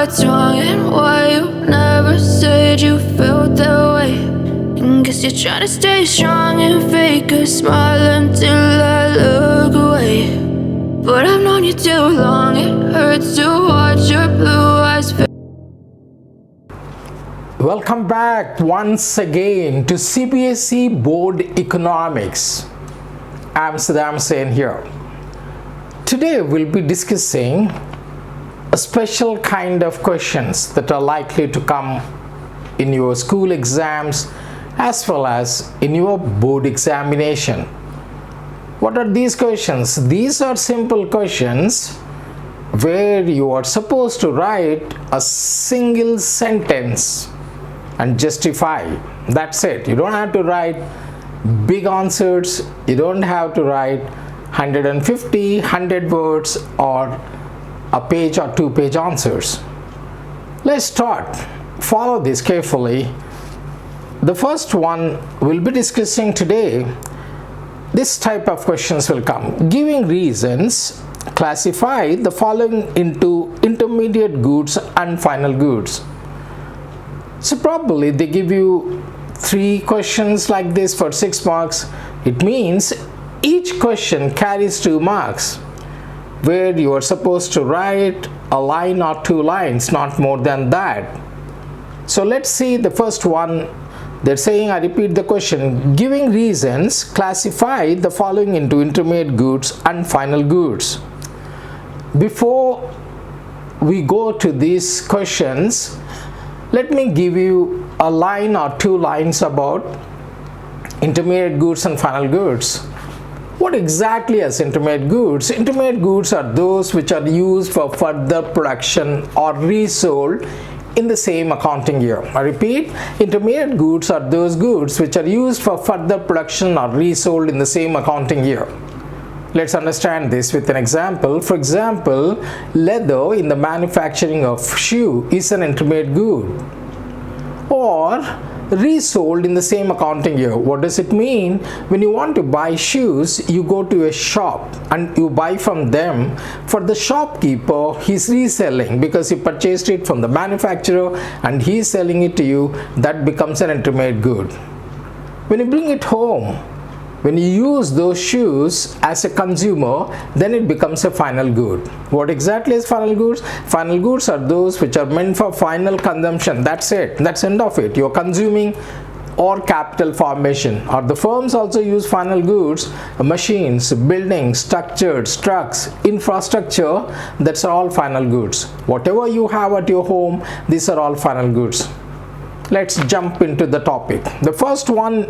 what's wrong and why you never said you felt that way. And guess you're trying to stay strong and fake a smile until I look away. But I've known you too long, it hurts to watch your blue eyes fade. Welcome back once again to CBSE Board Economics. I'm Saddam Hussain here. Today we'll be discussing a special kind of questions that are likely to come in your school exams as well as in your board examination. What are these questions? These are simple questions where you are supposed to write a single sentence and justify. That's it. You don't have to write big answers. You don't have to write 150, 100 words or a page or two-page answers. Let's start. Follow this carefully. The first one we'll be discussing today. This type of questions will come. Giving reasons, classify the following into intermediate goods and final goods. So probably they give you 3 questions like this for 6 marks. It means each question carries 2 marks, where you are supposed to write a line or 2 lines, not more than that. So let's see the first one. They're saying, I repeat the question, giving reasons, classify the following into intermediate goods and final goods. Before we go to these questions, let me give you a line or 2 lines about intermediate goods and final goods. What exactly is intermediate goods? Intermediate goods are those which are used for further production or resold in the same accounting year. I repeat, intermediate goods are those goods which are used for further production or resold in the same accounting year. Let's understand this with an example. For example, leather in the manufacturing of shoe is an intermediate good, or resold in the same accounting year. What does it mean? When you want to buy shoes, you go to a shop and you buy from them. For the shopkeeper, he's reselling because he purchased it from the manufacturer and he's selling it to you. That becomes an intermediate good. When you bring it home, when you use those shoes as a consumer, then it becomes a final good. What exactly is final goods? Final goods are those which are meant for final consumption. That's it. That's the end of it. You're consuming or capital formation. Or the firms also use final goods, machines, buildings, structures, trucks, infrastructure. That's all final goods. Whatever you have at your home, these are all final goods. Let's jump into the topic. The first one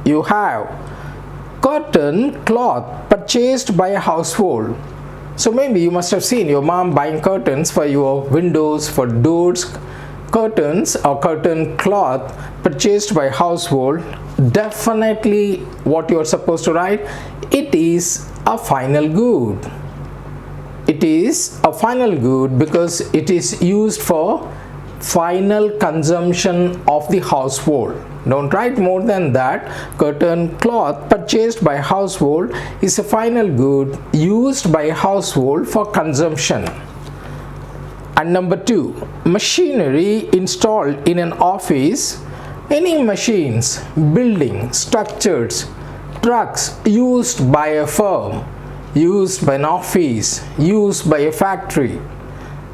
you have curtain cloth purchased by a household. So maybe you must have seen your mom buying curtains for your windows, for doors, curtains or curtain cloth purchased by household. Definitely what you are supposed to write, it is a final good. It is a final good because it is used for final consumption of the household. Don't write more than that. Curtain cloth purchased by household is a final good used by household for consumption. And number 2, machinery installed in an office. Any machines, building, structures, trucks used by a firm, used by an office, used by a factory.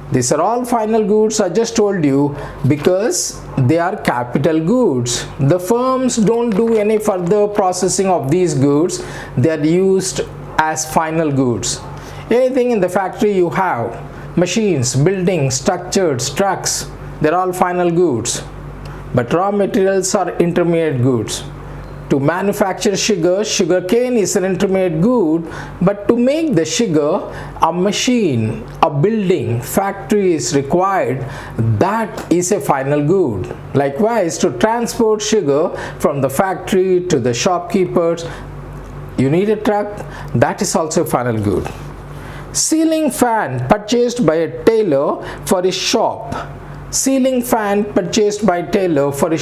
These are all final goods. I just told you because they are capital goods. The firms don't do any further processing of these goods. They are used as final goods. Anything in the factory you have, machines, buildings, structures, trucks, they're all final goods. But raw materials are intermediate goods. To manufacture sugar, sugarcane is an intermediate good, but to make the sugar, a machine, a building, factory is required. That is a final good. Likewise, to transport sugar from the factory to the shopkeepers, you need a truck. That is also a final good. Ceiling fan purchased by a tailor for his shop. Ceiling fan purchased by tailor for his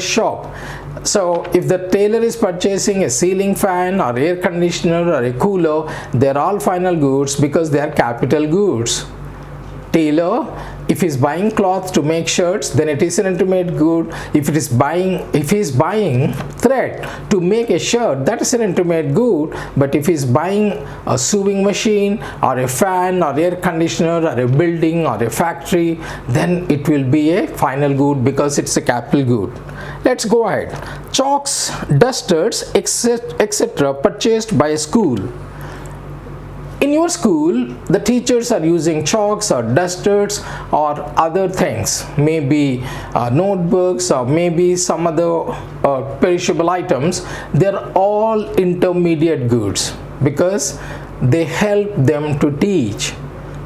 shop. So if the tailor is purchasing a ceiling fan or air conditioner or a cooler, they're all final goods because they are capital goods. tailor, if he's buying cloth to make shirts, then it is an intermediate good. If he's buying thread to make a shirt, that is an intermediate good. But if he's buying a sewing machine or a fan or air conditioner or a building or a factory, then it will be a final good because it's a capital good. Let's go ahead. Chalks, dusters, etc. purchased by a school. In your school, the teachers are using chalks or dusters or other things, maybe notebooks or maybe some other perishable items. They're all intermediate goods because they help them to teach.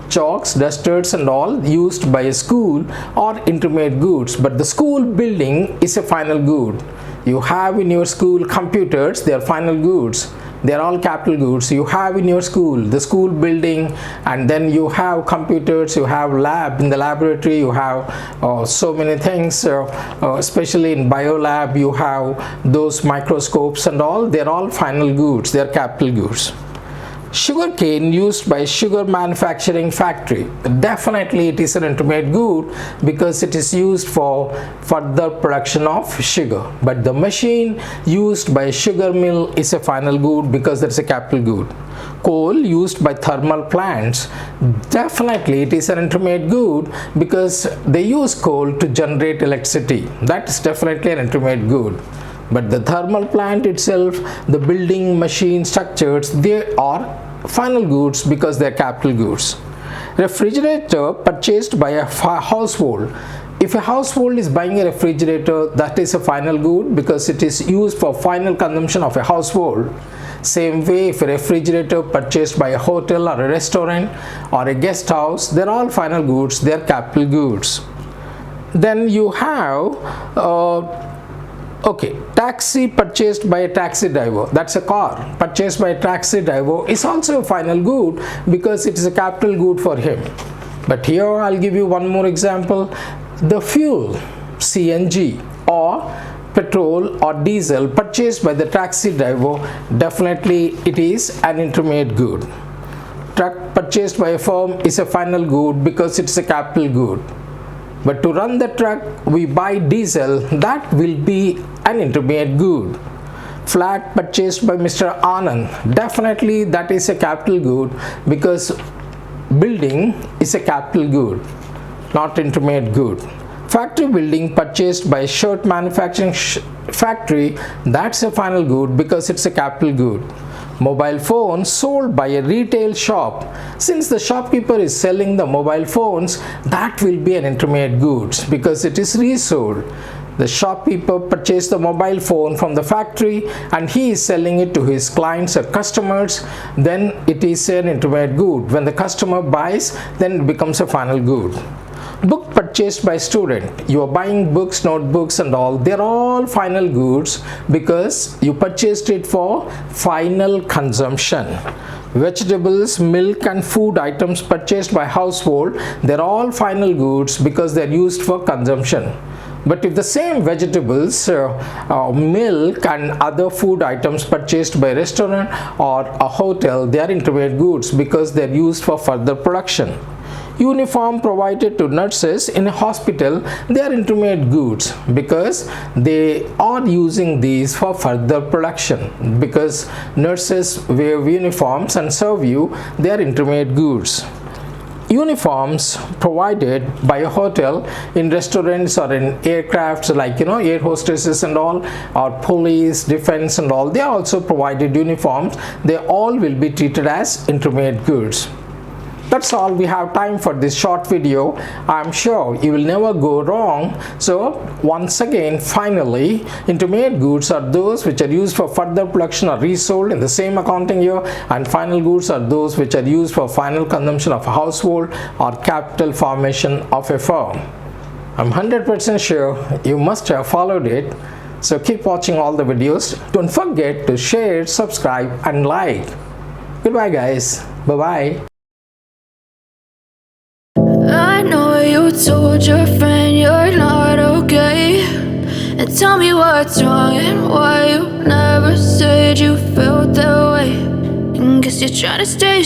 Chalks, dusters and all used by a school are intermediate goods, but the school building is a final good. You have in your school computers, they are final goods. They are all capital goods. You have in your school the school building, and then you have computers, you have lab. In the laboratory you have so many things, especially in biolab you have those microscopes and all. They are all final goods. They are capital goods. Sugar cane used by sugar manufacturing factory, definitely it is an intermediate good because it is used for further production of sugar. But the machine used by sugar mill is a final good because that's a capital good. Coal used by thermal plants, definitely it is an intermediate good because they use coal to generate electricity. That is definitely an intermediate good. But the thermal plant itself, the building, machine, structures, they are final goods because they are capital goods. Refrigerator purchased by a household. If a household is buying a refrigerator, that is a final good because it is used for final consumption of a household. Same way, if a refrigerator purchased by a hotel or a restaurant or a guest house, they are all final goods, they are capital goods. Then you have taxi purchased by a taxi driver. That's a car purchased by a taxi driver is also a final good because it is a capital good for him. But here I'll give you one more example. The fuel, CNG or petrol or diesel purchased by the taxi driver, definitely it is an intermediate good. Truck purchased by a firm is a final good because it's a capital good. But to run the truck, we buy diesel, that will be an intermediate good. Flat purchased by Mr. Anand, definitely that is a capital good because building is a capital good, not intermediate good. Factory building purchased by shirt manufacturing factory, that's a final good because it's a capital good. Mobile phone sold by a retail shop, since the shopkeeper is selling the mobile phones, that will be an intermediate goods because it is resold. The shopkeeper purchased the mobile phone from the factory and he is selling it to his clients or customers, then it is an intermediate good. When the customer buys, then it becomes a final good. Book purchased by student, you are buying books, notebooks and all, they are all final goods because you purchased it for final consumption. Vegetables, milk and food items purchased by household, they are all final goods because they are used for consumption. But if the same vegetables, milk and other food items purchased by a restaurant or a hotel, they are intermediate goods because they are used for further production. Uniform provided to nurses in a hospital, they are intermediate goods because they are using these for further production. Because nurses wear uniforms and serve you, they are intermediate goods. Uniforms provided by a hotel in restaurants or in aircrafts, like air hostesses and all, or police, defense and all, they are also provided uniforms. They all will be treated as intermediate goods. That's all we have time for this short video. I'm sure you will never go wrong. So once again, finally, intermediate goods are those which are used for further production or resold in the same accounting year, and final goods are those which are used for final consumption of a household or capital formation of a firm. I'm 100% sure you must have followed it. So keep watching all the videos. Don't forget to share, subscribe and like. Goodbye guys. Bye-bye. I know you told your friend you're not okay, and tell me what's wrong and why you never said you felt that way. And guess you're trying to stay